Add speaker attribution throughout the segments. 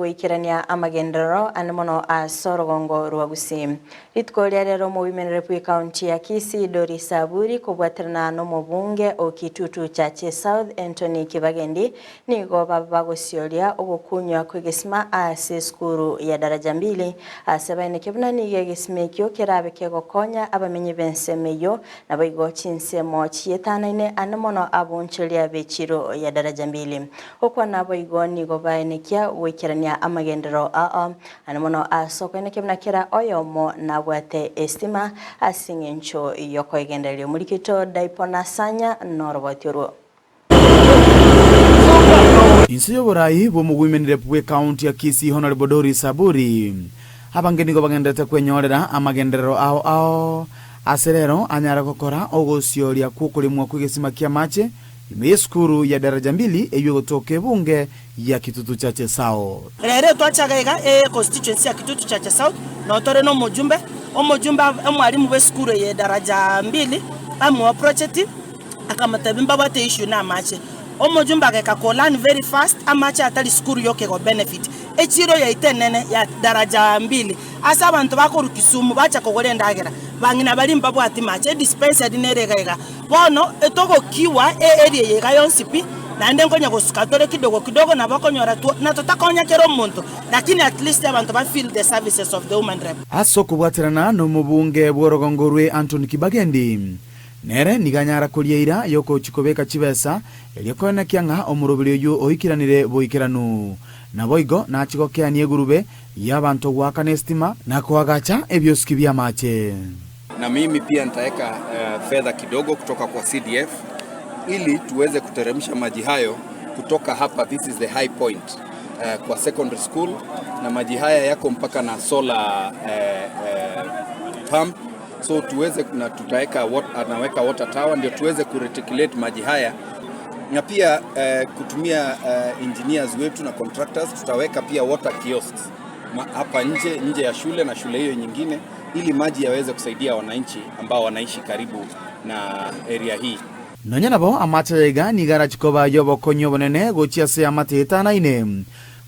Speaker 1: goikirania amagendero anemono a Sorogongo rwa Gusii. Ritkoria rero mu Women Rep County ya Kisii Dori Saburi kubwatirana no mubunge o Kitutu Chache South Anthony Kibagendi nigo baba gocioria ogukunywa kwigisima ase skuru ya Daraja Mbili asebane kebuna nige gismekyo kerabe kegokonya abamenyi bensemeyo na baigo chinsemo chietanaine anemono aboncholia bechiro ya Daraja Mbili okwa nabo igoni go baenekia wikirania amagendero anemono asoko nekebna kera oyomo na bwate estima asingencho yoko igendelio mulikito daipona sanya norobotiro
Speaker 2: Insi y'oburai bo mu Women Rep County ya Kisii Honorable Dori Saburi abangeni go bagendete kwenyorera amagenderero ao aserero anyara gukora ogocioria kukulimwa kwigisima kia mache ime skuru ya Daraja Mbili eyo gotoke bunge ya Kitutu Chache South.
Speaker 3: Rere twachagaiga constituency ya Kitutu Chache South no tore no mujumbe omwalimu we skuru ya Daraja Mbili amu project akamatebimba bate issue na mache omujumbe akakolani very fast amache atali skuru yoke go benefit echiro ya itenene ya Daraja Mbili asa abantu bakuru Kisumu bacha kogolendagera bangina bali mbabo ati mache dispensary neregaiga bono etoko kiwa area yega yonsipi na ndengonya gosikatore kidogo na bakonyora na tutakonya kero muntu lakini at least abantu ba feel the services of the woman rep
Speaker 2: asoko bwaterana no mubunge bworogongo rwe Anthony Kibagendi nere niganyara kulieira yoko chikobeka chibesa eliokona kianga omurubiri oyu oikiranire boikiranu na boigo na chikokeanie gurube y'abantu gwakana estima na kwagacha ebyoski bya mache.
Speaker 4: Na mimi pia nitaeka fedha kidogo kutoka kwa CDF ili tuweze kuteremsha maji hayo kutoka hapa, this is the high point kwa secondary school, na maji haya yako mpaka na solar pump, so tuweze na tutaweka anaweka water tower ndio tuweze kureticulate maji haya, na pia kutumia engineers wetu na contractors tutaweka pia water kiosks hapa nje ya shule na shule hiyo nyingine ili maji yaweze kusaidia wananchi ambao wanaishi karibu na area hii.
Speaker 2: Nonya nabo amatega ni garachikoba yobo konyo bonene gochia se amateta na ine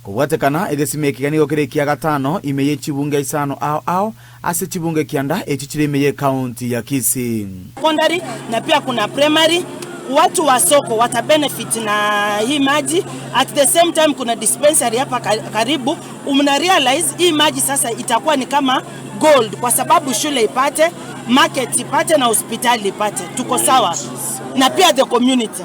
Speaker 2: kuwatekana egesimeki kanigo kirekia gatano imeye chibunge isano ao ase chibunge kianda echichire imeye county ya Kisii
Speaker 3: secondary na pia kuna primary watu wa soko wata benefit na hii maji. At the same time kuna dispensary hapa karibu. Umna realize hii maji sasa itakuwa ni kama gold kwa sababu shule ipate, market ipate na hospitali ipate. Tuko sawa na pia the community.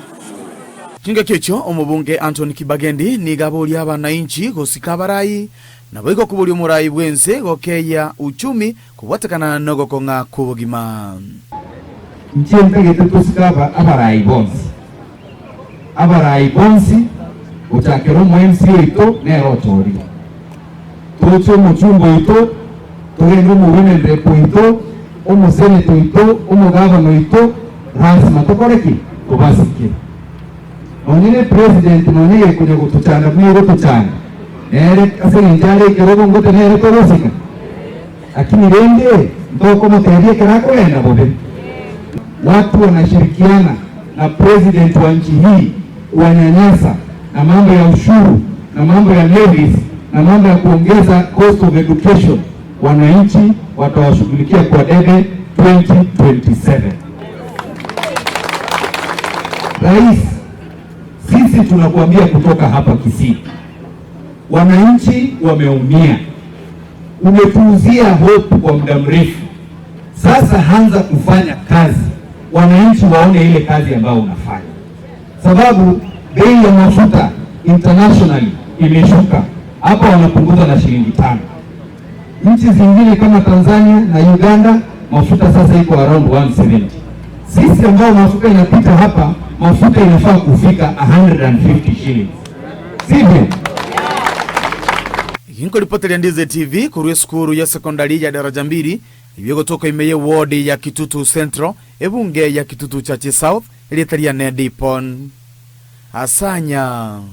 Speaker 2: Kinga kecho omubunge Anthony Kibagendi ni gabuli abananchi gosikabarai na boigo kubuli umurai bwense gokeya uchumi kuwatakana nogo konga kubugima.
Speaker 5: Nchempe getutusikaba abarai bonsi utakero MCA ito nero tori tocho muchumbo ito tugendo mu Women Rep ito omu Senate ito omu Governor ito rasima tokoreki kubasike onine president none kuja kutuchanga mwiro tuchanga nere asili njale kerobo ngote nere torosika lakini rende ndoko mterie kerako enda bobe. Watu wanashirikiana na president wa nchi hii wanyanyasa na mambo ya ushuru na mambo ya levies na mambo ya kuongeza cost of education. Wananchi watawashughulikia kwa debe 2027. Rais, sisi tunakuambia kutoka hapa Kisii, wananchi wameumia, umetuuzia hope kwa muda mrefu, sasa anza kufanya kazi wananchi waone ile kazi ambayo unafanya, sababu bei ya mafuta internationally imeshuka, hapa wanapunguza na shilingi 5. Nchi zingine kama Tanzania na Uganda mafuta sasa iko around 170. Sisi ambao mafuta inapita hapa, mafuta inafaa kufika 150 shillings. Sivyo?
Speaker 2: Hinko ripoti ya Ndizi TV kuruwe skuru ya secondary ya Daraja Mbili ibigo toko imeye ward ya Kitutu Central ebunge ya Kitutu Chache South ilitaria nedipon asanya.